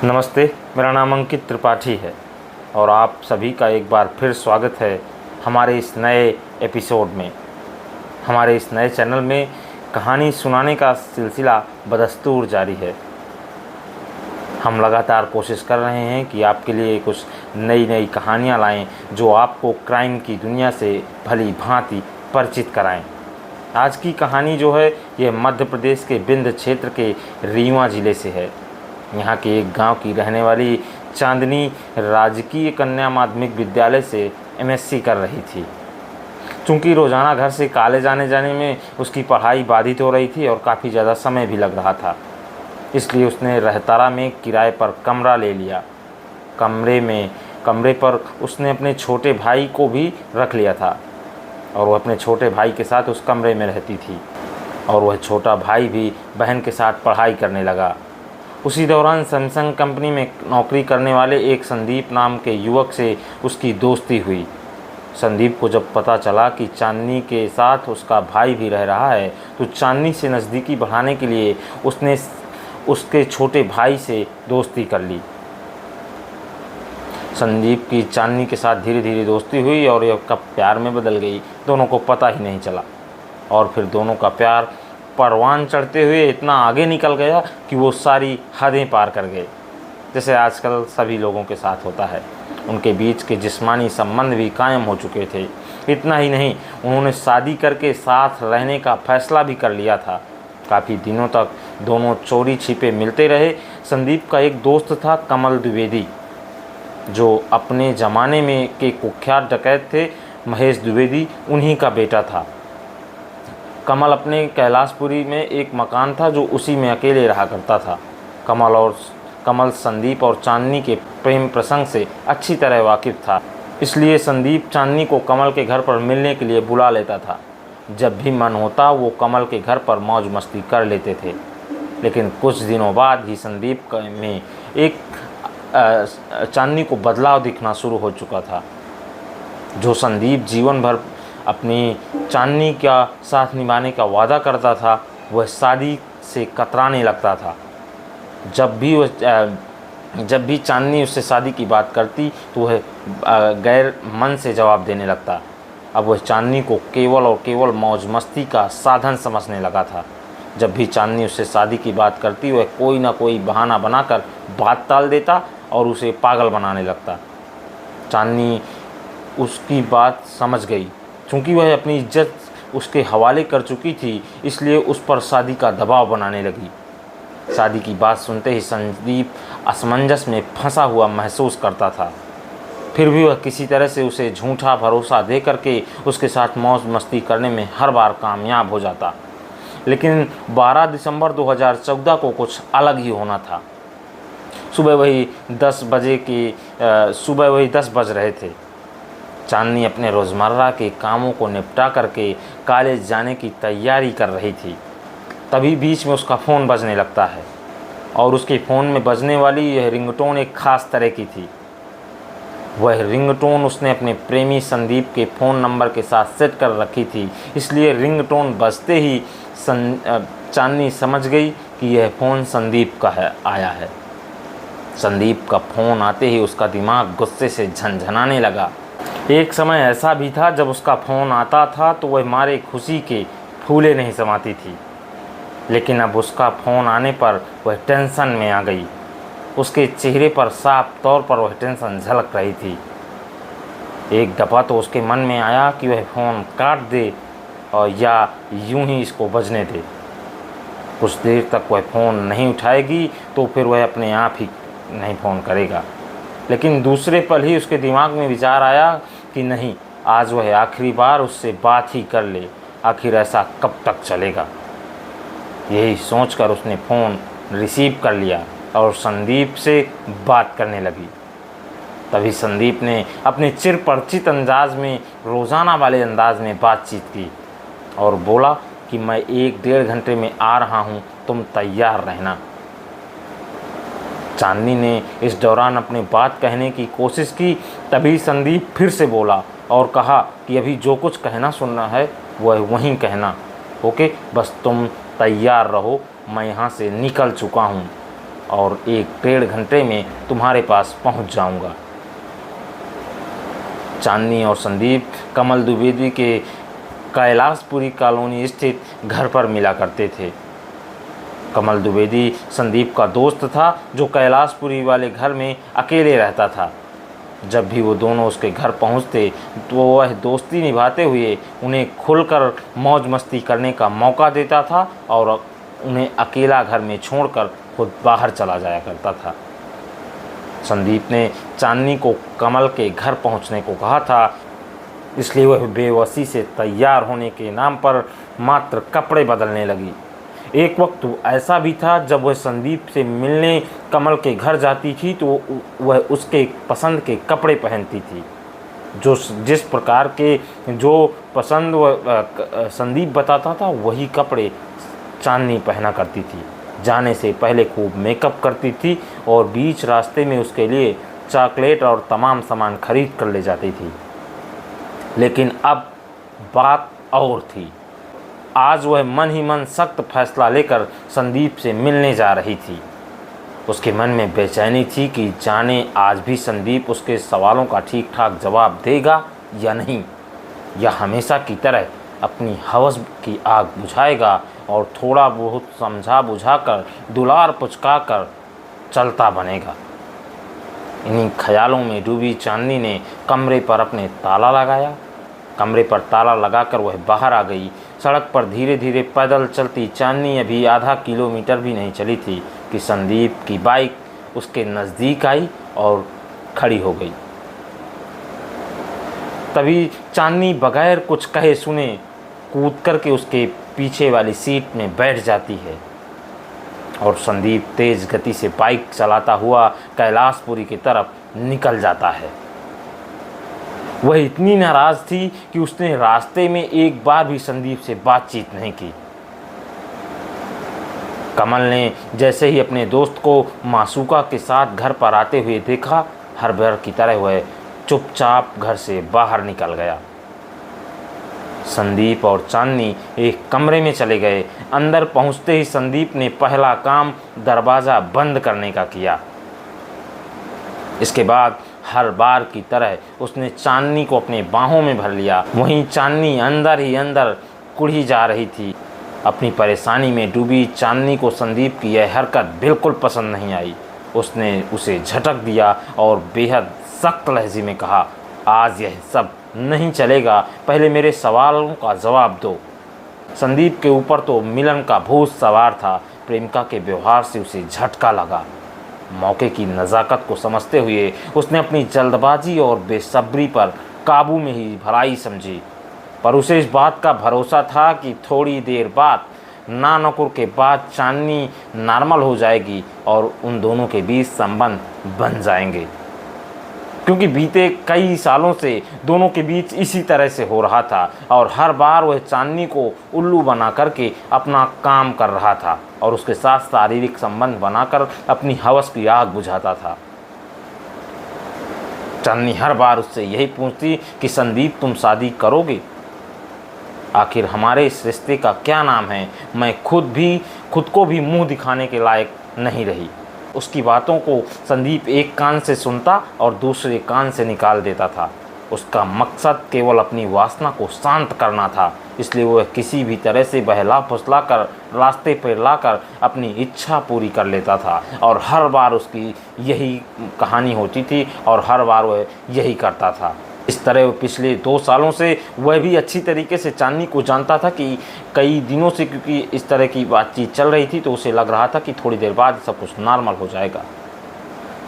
नमस्ते, मेरा नाम अंकित त्रिपाठी है और आप सभी का एक बार फिर स्वागत है हमारे इस नए एपिसोड में। हमारे इस नए चैनल में कहानी सुनाने का सिलसिला बदस्तूर जारी है। हम लगातार कोशिश कर रहे हैं कि आपके लिए कुछ नई नई कहानियाँ लाएं जो आपको क्राइम की दुनिया से भली भांति परिचित कराएं। आज की कहानी जो है ये मध्य प्रदेश के बिंद क्षेत्र के रीवा ज़िले से है। यहाँ के एक गांव की रहने वाली चांदनी राजकीय कन्या माध्यमिक विद्यालय से एमएससी कर रही थी। चूँकि रोज़ाना घर से कॉलेज आने जाने में उसकी पढ़ाई बाधित हो रही थी और काफ़ी ज़्यादा समय भी लग रहा था, इसलिए उसने रहतारा में किराए पर कमरा ले लिया। कमरे पर उसने अपने छोटे भाई को भी रख लिया था और वह अपने छोटे भाई के साथ उस कमरे में रहती थी और वह छोटा भाई भी बहन के साथ पढ़ाई करने लगा। उसी दौरान सैमसंग कंपनी में नौकरी करने वाले एक संदीप नाम के युवक से उसकी दोस्ती हुई। संदीप को जब पता चला कि चांदनी के साथ उसका भाई भी रह रहा है तो चांदनी से नज़दीकी बढ़ाने के लिए उसने उसके छोटे भाई से दोस्ती कर ली। संदीप की चांदनी के साथ धीरे धीरे दोस्ती हुई और यह कब प्यार में बदल गई, दोनों को पता ही नहीं चला। और फिर दोनों का प्यार परवान चढ़ते हुए इतना आगे निकल गया कि वो सारी हदें पार कर गए, जैसे आजकल सभी लोगों के साथ होता है। उनके बीच के जिस्मानी संबंध भी कायम हो चुके थे। इतना ही नहीं, उन्होंने शादी करके साथ रहने का फैसला भी कर लिया था। काफ़ी दिनों तक दोनों चोरी छिपे मिलते रहे। संदीप का एक दोस्त था कमल द्विवेदी, जो अपने ज़माने में के कुख्यात डकैत थे महेश द्विवेदी, उन्हीं का बेटा था। कमल अपने कैलाशपुरी में एक मकान था जो उसी में अकेले रहा करता था। कमल संदीप और चांदनी के प्रेम प्रसंग से अच्छी तरह वाकिफ़ था, इसलिए संदीप चांदनी को कमल के घर पर मिलने के लिए बुला लेता था। जब भी मन होता वो कमल के घर पर मौज मस्ती कर लेते थे। लेकिन कुछ दिनों बाद ही संदीप में एक चांदनी को बदलाव दिखना शुरू हो चुका था। जो संदीप जीवन भर अपनी चांदनी का साथ निभाने का वादा करता था, वह शादी से कतराने लगता था। जब भी चांदनी उससे शादी की बात करती तो वह गैर मन से जवाब देने लगता। अब वह चांदनी को केवल और केवल मौज मस्ती का साधन समझने लगा था। जब भी चांदनी उससे शादी की बात करती, वह कोई ना कोई बहाना बनाकर बात टाल देता और उसे पागल बनाने लगता। चांदनी उसकी बात समझ गई। चूँकि वह अपनी इज्जत उसके हवाले कर चुकी थी, इसलिए उस पर शादी का दबाव बनाने लगी। शादी की बात सुनते ही संदीप असमंजस में फंसा हुआ महसूस करता था। फिर भी वह किसी तरह से उसे झूठा भरोसा दे करके उसके साथ मौज मस्ती करने में हर बार कामयाब हो जाता। लेकिन 12 दिसंबर 2014 को कुछ अलग ही होना था। सुबह वही 10 बज रहे थे। चांदनी अपने रोज़मर्रा के कामों को निपटा करके कॉलेज जाने की तैयारी कर रही थी। तभी बीच में उसका फ़ोन बजने लगता है और उसके फ़ोन में बजने वाली यह रिंगटोन एक ख़ास तरह की थी। वह रिंगटोन उसने अपने प्रेमी संदीप के फ़ोन नंबर के साथ सेट कर रखी थी, इसलिए रिंगटोन बजते ही चांदनी समझ गई कि यह फ़ोन संदीप का आया है। संदीप का फ़ोन आते ही उसका दिमाग गुस्से से झनझनाने लगा। एक समय ऐसा भी था जब उसका फ़ोन आता था तो वह मारे खुशी के फूले नहीं समाती थी, लेकिन अब उसका फ़ोन आने पर वह टेंशन में आ गई। उसके चेहरे पर साफ तौर पर वह टेंशन झलक रही थी। एक दफ़ा तो उसके मन में आया कि वह फ़ोन काट दे और या यूं ही इसको बजने दे। कुछ देर तक वह फ़ोन नहीं उठाएगी तो फिर वह अपने आप ही नहीं फ़ोन करेगा। लेकिन दूसरे पल ही उसके दिमाग में विचार आया कि नहीं, आज वह आखिरी बार उससे बात ही कर ले। आखिर ऐसा कब तक चलेगा। यही सोचकर उसने फ़ोन रिसीव कर लिया और संदीप से बात करने लगी। तभी संदीप ने अपने चिरपरिचित अंदाज में, रोज़ाना वाले अंदाज में बातचीत की और बोला कि मैं 1-1.5 घंटे में आ रहा हूँ, तुम तैयार रहना। चांदनी ने इस दौरान अपनी बात कहने की कोशिश की। तभी संदीप फिर से बोला और कहा कि अभी जो कुछ कहना सुनना है वह वहीं कहना, ओके, बस तुम तैयार रहो, मैं यहाँ से निकल चुका हूँ। और 1-1.5 घंटे में तुम्हारे पास पहुंच जाऊंगा। चांदनी और संदीप कमल द्विवेदी के कैलाशपुरी कॉलोनी स्थित घर पर मिला करते थे। कमल द्विवेदी संदीप का दोस्त था जो कैलाशपुरी वाले घर में अकेले रहता था। जब भी वो दोनों उसके घर पहुंचते तो वह दोस्ती निभाते हुए उन्हें खुलकर मौज मस्ती करने का मौका देता था और उन्हें अकेला घर में छोड़कर खुद बाहर चला जाया करता था। संदीप ने चांदनी को कमल के घर पहुंचने को कहा था, इसलिए वह बेबसी से तैयार होने के नाम पर मात्र कपड़े बदलने लगी। एक वक्त ऐसा भी था जब वह संदीप से मिलने कमल के घर जाती थी तो वह उसके पसंद के कपड़े पहनती थी। जिस प्रकार के जो पसंद वह संदीप बताता था वही कपड़े चांदनी पहना करती थी। जाने से पहले खूब मेकअप करती थी और बीच रास्ते में उसके लिए चॉकलेट और तमाम सामान खरीद कर ले जाती थी। लेकिन अब बात और थी। आज वह मन ही मन सख्त फैसला लेकर संदीप से मिलने जा रही थी। उसके मन में बेचैनी थी कि जाने आज भी संदीप उसके सवालों का ठीक ठाक जवाब देगा या नहीं, या हमेशा की तरह अपनी हवस की आग बुझाएगा और थोड़ा बहुत समझा बुझाकर दुलार पुचकाकर चलता बनेगा। इन्हीं ख्यालों में डूबी चांदनी ने कमरे पर अपने ताला लगाया। कमरे पर ताला लगाकर वह बाहर आ गई। सड़क पर धीरे धीरे पैदल चलती चांदनी अभी आधा किलोमीटर भी नहीं चली थी कि संदीप की बाइक उसके नज़दीक आई और खड़ी हो गई। तभी चांदनी बगैर कुछ कहे सुने कूद करके उसके पीछे वाली सीट में बैठ जाती है और संदीप तेज़ गति से बाइक चलाता हुआ कैलाशपुरी की तरफ निकल जाता है। वह इतनी नाराज़ थी कि उसने रास्ते में एक बार भी संदीप से बातचीत नहीं की। कमल ने जैसे ही अपने दोस्त को मासूका के साथ घर पर आते हुए देखा, हर बार की तरह वह चुपचाप घर से बाहर निकल गया। संदीप और चांदनी एक कमरे में चले गए। अंदर पहुंचते ही संदीप ने पहला काम दरवाज़ा बंद करने का किया। इसके बाद हर बार की तरह उसने चांदनी को अपने बाहों में भर लिया। वहीं चांदनी अंदर ही अंदर कुढ़ी जा रही थी। अपनी परेशानी में डूबी चांदनी को संदीप की यह हरकत बिल्कुल पसंद नहीं आई। उसने उसे झटक दिया और बेहद सख्त लहजे में कहा, आज यह सब नहीं चलेगा, पहले मेरे सवालों का जवाब दो। संदीप के ऊपर तो मिलन का भूत सवार था। प्रेमिका के व्यवहार से उसे झटका लगा। मौके की नज़ाकत को समझते हुए उसने अपनी जल्दबाजी और बेसब्री पर काबू में ही भलाई समझी, पर उसे इस बात का भरोसा था कि थोड़ी देर बाद नानुकुर के बाद चांदनी नॉर्मल हो जाएगी और उन दोनों के बीच संबंध बन जाएंगे, क्योंकि बीते कई सालों से दोनों के बीच इसी तरह से हो रहा था और हर बार वह चांदनी को उल्लू बना करके अपना काम कर रहा था और उसके साथ शारीरिक संबंध बनाकर अपनी हवस की आग बुझाता था। चांदनी हर बार उससे यही पूछती कि संदीप तुम शादी करोगे? आखिर हमारे इस रिश्ते का क्या नाम है? मैं खुद को भी मुंह दिखाने के लायक नहीं रही। उसकी बातों को संदीप एक कान से सुनता और दूसरे कान से निकाल देता था। उसका मकसद केवल अपनी वासना को शांत करना था, इसलिए वह किसी भी तरह से बहला फुसला कर रास्ते पर लाकर अपनी इच्छा पूरी कर लेता था और हर बार उसकी यही कहानी होती थी और हर बार वह यही करता था। इस तरह पिछले 2 सालों से वह भी अच्छी तरीके से चांदनी को जानता था कि कई दिनों से, क्योंकि इस तरह की बातचीत चल रही थी तो उसे लग रहा था कि थोड़ी देर बाद सब कुछ नॉर्मल हो जाएगा।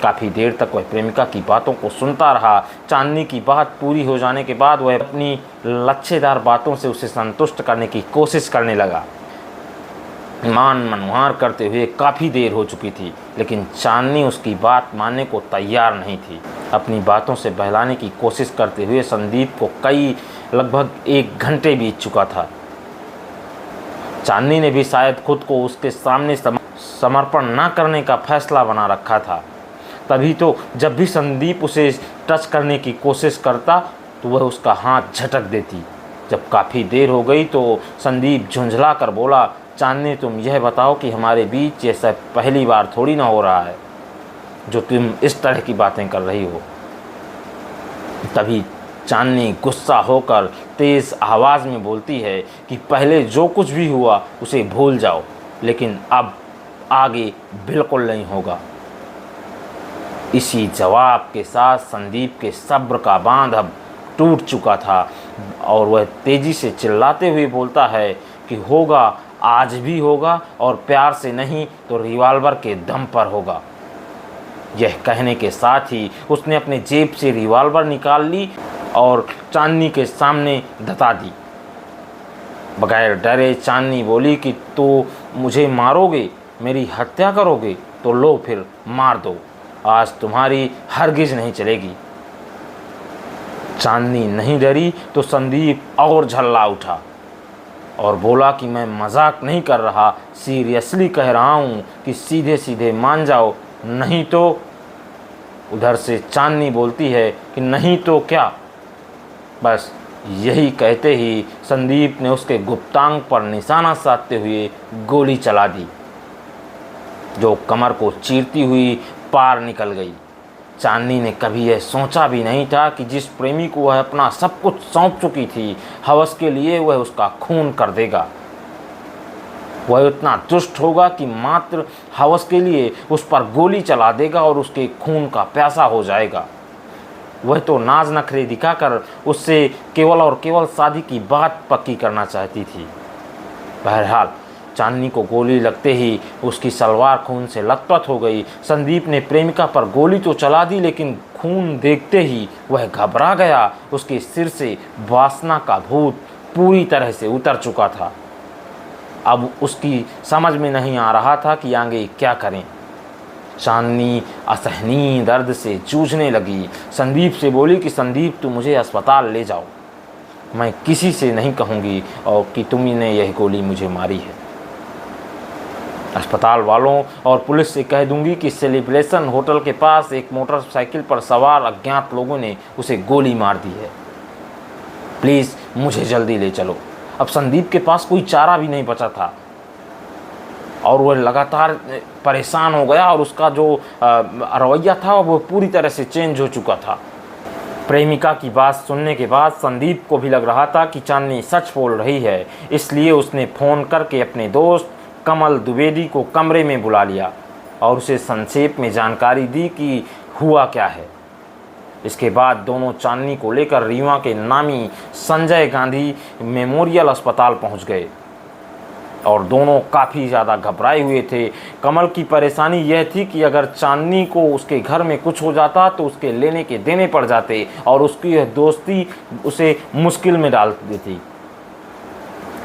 काफ़ी देर तक वह प्रेमिका की बातों को सुनता रहा। चांदनी की बात पूरी हो जाने के बाद वह अपनी लच्छेदार बातों से उसे संतुष्ट करने की कोशिश करने लगा। मनमार करते हुए काफ़ी देर हो चुकी थी, लेकिन चांदनी उसकी बात मानने को तैयार नहीं थी। अपनी बातों से बहलाने की कोशिश करते हुए संदीप को लगभग 1 घंटे बीत चुका था। चांदनी ने भी शायद खुद को उसके सामने समर्पण न करने का फैसला बना रखा था। तभी तो जब भी संदीप उसे टच करने की कोशिश करता तो वह उसका हाथ झटक देती। जब काफ़ी देर हो गई तो संदीप झुंझला कर बोला, चांदनी तुम यह बताओ कि हमारे बीच ये सब पहली बार थोड़ी ना हो रहा है जो तुम इस तरह की बातें कर रही हो। तभी चांदनी गुस्सा होकर तेज़ आवाज़ में बोलती है कि पहले जो कुछ भी हुआ उसे भूल जाओ, लेकिन अब आगे बिल्कुल नहीं होगा। इसी जवाब के साथ संदीप के सब्र का बांध अब टूट चुका था और वह तेज़ी से चिल्लाते हुए बोलता है कि होगा, आज भी होगा, और प्यार से नहीं तो रिवॉल्वर के दम पर होगा। यह कहने के साथ ही उसने अपने जेब से रिवॉल्वर निकाल ली और चांदनी के सामने धता दी। बगैर डरे चांदनी बोली कि तो मुझे मारोगे, मेरी हत्या करोगे, तो लो फिर मार दो, आज तुम्हारी हरगिज नहीं चलेगी। चांदनी नहीं डरी तो संदीप और झल्ला उठा और बोला कि मैं मजाक नहीं कर रहा, सीरियसली कह रहा हूँ कि सीधे सीधे मान जाओ, नहीं तो। उधर से चांदनी बोलती है कि नहीं तो क्या। बस यही कहते ही संदीप ने उसके गुप्तांग पर निशाना साधते हुए गोली चला दी, जो कमर को चीरती हुई पार निकल गई। चांदनी ने कभी यह सोचा भी नहीं था कि जिस प्रेमी को वह अपना सब कुछ सौंप चुकी थी, हवस के लिए वह उसका खून कर देगा। वह इतना दुष्ट होगा कि मात्र हवस के लिए उस पर गोली चला देगा और उसके खून का प्यासा हो जाएगा। वह तो नाज नखरे दिखाकर उससे केवल और केवल शादी की बात पक्की करना चाहती थी। बहरहाल चांदनी को गोली लगते ही उसकी सलवार खून से लथपथ हो गई। संदीप ने प्रेमिका पर गोली तो चला दी, लेकिन खून देखते ही वह घबरा गया। उसके सिर से वासना का भूत पूरी तरह से उतर चुका था। अब उसकी समझ में नहीं आ रहा था कि आगे क्या करें। चांदनी असहनीय दर्द से जूझने लगी। संदीप से बोली कि संदीप, तुम मुझे अस्पताल ले जाओ, मैं किसी से नहीं कहूँगी और कि तुमने यह गोली मुझे मारी है। अस्पताल वालों और पुलिस से कह दूंगी कि सेलिब्रेशन होटल के पास एक मोटरसाइकिल पर सवार अज्ञात लोगों ने उसे गोली मार दी है। प्लीज़ मुझे जल्दी ले चलो। अब संदीप के पास कोई चारा भी नहीं बचा था और वह लगातार परेशान हो गया और उसका जो रवैया था वो पूरी तरह से चेंज हो चुका था। प्रेमिका की बात सुनने के बाद संदीप को भी लग रहा था कि चांदनी सच बोल रही है, इसलिए उसने फ़ोन करके अपने दोस्त कमल द्विवेदी को कमरे में बुला लिया और उसे संक्षेप में जानकारी दी कि हुआ क्या है। इसके बाद दोनों चांदनी को लेकर रीवा के नामी संजय गांधी मेमोरियल अस्पताल पहुंच गए और दोनों काफ़ी ज़्यादा घबराए हुए थे। कमल की परेशानी यह थी कि अगर चांदनी को उसके घर में कुछ हो जाता तो उसके लेने के देने पड़ जाते और उसकी यह दोस्ती उसे मुश्किल में डाल देती।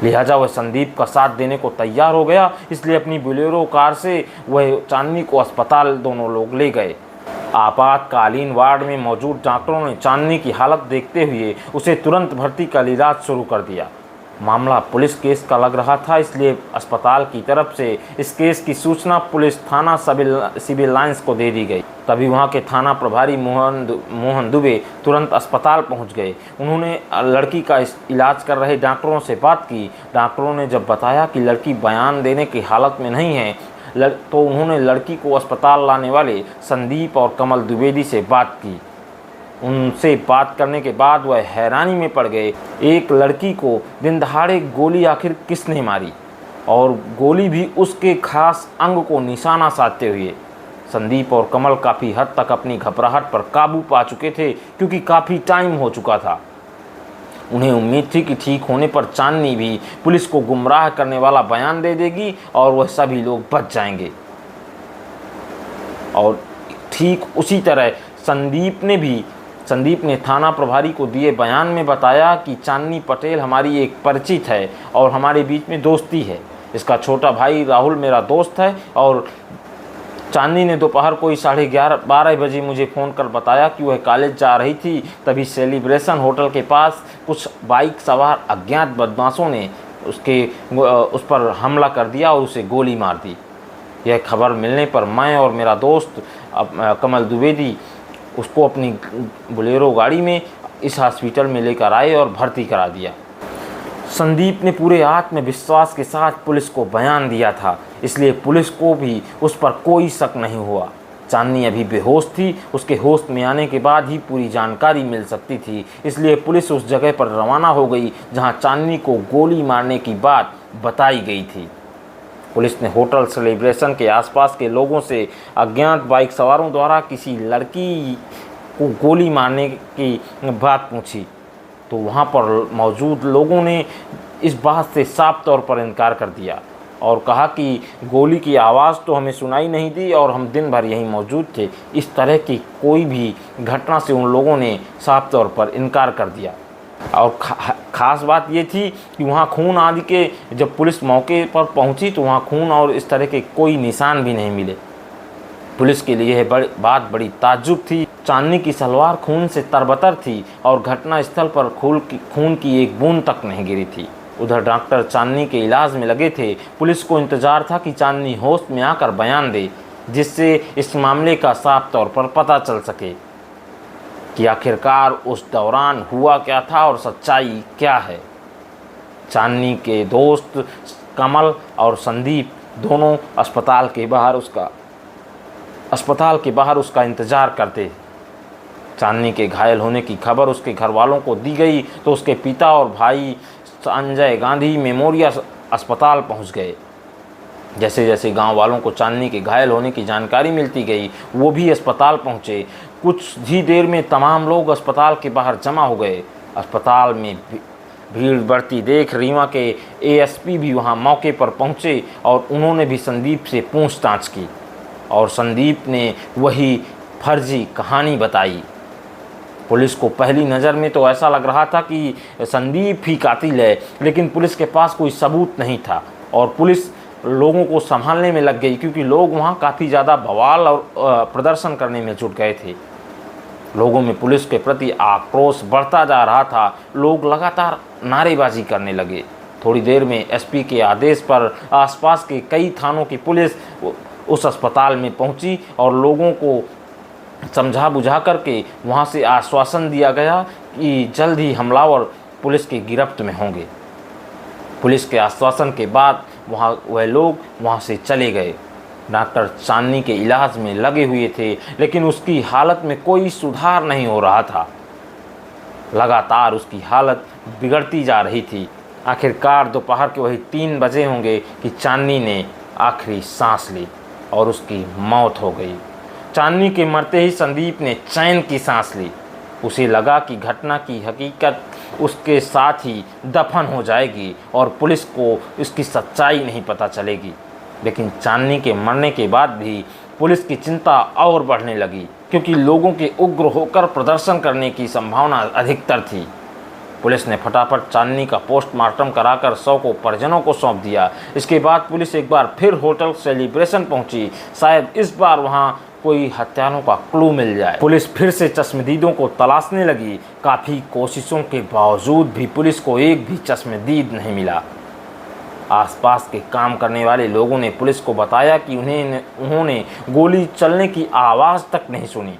लिहाजा वह संदीप का साथ देने को तैयार हो गया, इसलिए अपनी बोलेरो कार से वह चांदनी को अस्पताल दोनों लोग ले गए। आपातकालीन वार्ड में मौजूद डॉक्टरों ने चांदनी की हालत देखते हुए उसे तुरंत भर्ती कर इलाज शुरू कर दिया। मामला पुलिस केस का लग रहा था, इसलिए अस्पताल की तरफ से इस केस की सूचना पुलिस थाना सिविल लाइंस को दे दी गई। तभी वहां के थाना प्रभारी मोहन दुबे तुरंत अस्पताल पहुंच गए। उन्होंने लड़की का इलाज कर रहे डॉक्टरों से बात की। डॉक्टरों ने जब बताया कि लड़की बयान देने की हालत में नहीं है, तो उन्होंने लड़की को अस्पताल लाने वाले संदीप और कमल द्विवेदी से बात की। उनसे बात करने के बाद वह हैरानी में पड़ गए। एक लड़की को दिन दहाड़े गोली आखिर किसने मारी, और गोली भी उसके खास अंग को निशाना साधते हुए। संदीप और कमल काफ़ी हद तक अपनी घबराहट पर काबू पा चुके थे, क्योंकि काफ़ी टाइम हो चुका था। उन्हें उम्मीद थी कि ठीक होने पर चांदनी भी पुलिस को गुमराह करने वाला बयान दे देगी और वह सभी लोग बच जाएंगे। और ठीक उसी तरह संदीप ने थाना प्रभारी को दिए बयान में बताया कि चांदनी पटेल हमारी एक परिचित है और हमारे बीच में दोस्ती है। इसका छोटा भाई राहुल मेरा दोस्त है और चांदनी ने दोपहर कोई 11:30 बजे मुझे फ़ोन कर बताया कि वह कॉलेज जा रही थी। तभी सेलिब्रेशन होटल के पास कुछ बाइक सवार अज्ञात बदमाशों ने उस पर हमला कर दिया और उसे गोली मार दी। यह खबर मिलने पर मैं और मेरा दोस्त कमल द्विवेदी उसको अपनी बोलेरो गाड़ी में इस हॉस्पिटल में लेकर आए और भर्ती करा दिया। संदीप ने पूरे आत्मविश्वास के साथ पुलिस को बयान दिया था, इसलिए पुलिस को भी उस पर कोई शक नहीं हुआ। चांदनी अभी बेहोश थी, उसके होश में आने के बाद ही पूरी जानकारी मिल सकती थी, इसलिए पुलिस उस जगह पर रवाना हो गई जहां चांदनी को गोली मारने की बात बताई गई थी। पुलिस ने होटल सेलिब्रेशन के आसपास के लोगों से अज्ञात बाइक सवारों द्वारा किसी लड़की को गोली मारने की बात पूछी, तो वहाँ पर मौजूद लोगों ने इस बात से साफ तौर पर इनकार कर दिया और कहा कि गोली की आवाज़ तो हमें सुनाई नहीं दी और हम दिन भर यहीं मौजूद थे। इस तरह की कोई भी घटना से उन लोगों ने साफ तौर पर इनकार कर दिया। और ख़ास बात ये थी कि वहाँ खून आदि के, जब पुलिस मौके पर पहुँची तो वहाँ खून और इस तरह के कोई निशान भी नहीं मिले। पुलिस के लिए यह बात बड़ी ताज्जुब थी। चांदनी की सलवार खून से तरबतर थी और घटना स्थल पर खून की एक बूंद तक नहीं गिरी थी। उधर डॉक्टर चांदनी के इलाज में लगे थे। पुलिस को इंतजार था कि चांदनी होश में आकर बयान दे, जिससे इस मामले का साफ तौर पर पता चल सके कि आखिरकार उस दौरान हुआ क्या था और सच्चाई क्या है। चांदनी के दोस्त कमल और संदीप दोनों अस्पताल के बाहर उसका इंतज़ार करते। चांदनी के घायल होने की खबर उसके घर वालों को दी गई तो उसके पिता और भाई संजय गांधी मेमोरियल अस्पताल पहुंच गए। जैसे जैसे गांव वालों को चांदनी के घायल होने की जानकारी मिलती गई, वो भी अस्पताल पहुंचे। कुछ ही देर में तमाम लोग अस्पताल के बाहर जमा हो गए। अस्पताल में भीड़ बढ़ती देख रीवा के एएसपी भी वहां मौके पर पहुंचे और उन्होंने भी संदीप से पूछताछ की और संदीप ने वही फर्जी कहानी बताई। पुलिस को पहली नज़र में तो ऐसा लग रहा था कि संदीप ही कातिल है, लेकिन पुलिस के पास कोई सबूत नहीं था और पुलिस लोगों को संभालने में लग गई, क्योंकि लोग वहां काफ़ी ज़्यादा बवाल और प्रदर्शन करने में जुट गए थे। लोगों में पुलिस के प्रति आक्रोश बढ़ता जा रहा था। लोग लगातार नारेबाजी करने लगे। थोड़ी देर में एसपी के आदेश पर आसपास के कई थानों की पुलिस उस अस्पताल में पहुंची और लोगों को समझा बुझा करके वहां से आश्वासन दिया गया कि जल्द ही हमलावर पुलिस की गिरफ्त में होंगे। पुलिस के आश्वासन के बाद वह लोग वहां से चले गए। डॉक्टर चांदनी के इलाज में लगे हुए थे, लेकिन उसकी हालत में कोई सुधार नहीं हो रहा था। लगातार उसकी हालत बिगड़ती जा रही थी। आखिरकार दोपहर के वही 3 बजे होंगे कि चांदनी ने आखिरी सांस ली और उसकी मौत हो गई। चांदनी के मरते ही संदीप ने चैन की सांस ली। उसे लगा कि घटना की हकीकत उसके साथ ही दफन हो जाएगी और पुलिस को इसकी सच्चाई नहीं पता चलेगी। लेकिन चांदनी के मरने के बाद भी पुलिस की चिंता और बढ़ने लगी, क्योंकि लोगों के उग्र होकर प्रदर्शन करने की संभावना अधिकतर थी। पुलिस ने फटाफट चांदनी का पोस्टमार्टम कराकर शव को परिजनों को सौंप दिया। इसके बाद पुलिस एक बार फिर होटल सेलिब्रेशन पहुंची। शायद इस बार वहां कोई हत्यारों का क्लू मिल जाए। पुलिस फिर से चश्मदीदों को तलाशने लगी। काफ़ी कोशिशों के बावजूद भी पुलिस को एक भी चश्मदीद नहीं मिला। आसपास के काम करने वाले लोगों ने पुलिस को बताया कि उन्होंने गोली चलने की आवाज़ तक नहीं सुनी।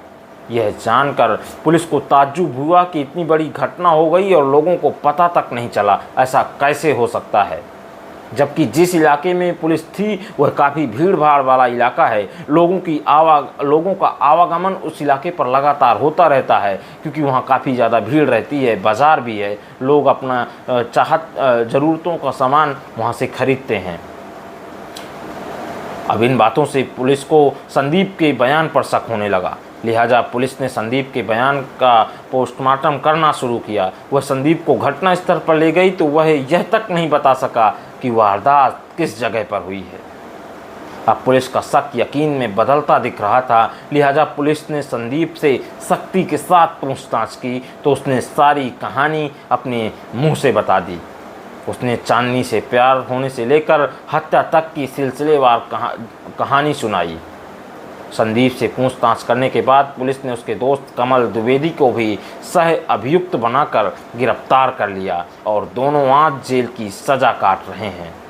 यह जानकर पुलिस को ताज्जुब हुआ कि इतनी बड़ी घटना हो गई और लोगों को पता तक नहीं चला। ऐसा कैसे हो सकता है, जबकि जिस इलाके में पुलिस थी वह काफ़ी भीड़ भाड़ वाला इलाका है। लोगों का आवागमन उस इलाके पर लगातार होता रहता है, क्योंकि वहाँ काफ़ी ज़्यादा भीड़ रहती है, बाज़ार भी है, लोग अपना ज़रूरतों का सामान वहाँ से खरीदते हैं। अब इन बातों से पुलिस को संदीप के बयान पर शक होने लगा। लिहाजा पुलिस ने संदीप के बयान का पोस्टमार्टम करना शुरू किया। वह संदीप को घटना स्थल पर ले गई तो वह यह तक नहीं बता सका कि वारदात किस जगह पर हुई है। अब पुलिस का शक यकीन में बदलता दिख रहा था। लिहाजा पुलिस ने संदीप से सख्ती के साथ पूछताछ की तो उसने सारी कहानी अपने मुंह से बता दी। उसने चांदनी से प्यार होने से लेकर हत्या तक की सिलसिलेवार कहानी सुनाई। संदीप से पूछताछ करने के बाद पुलिस ने उसके दोस्त कमल द्विवेदी को भी सह अभियुक्त बनाकर गिरफ्तार कर लिया और दोनों आज जेल की सज़ा काट रहे हैं।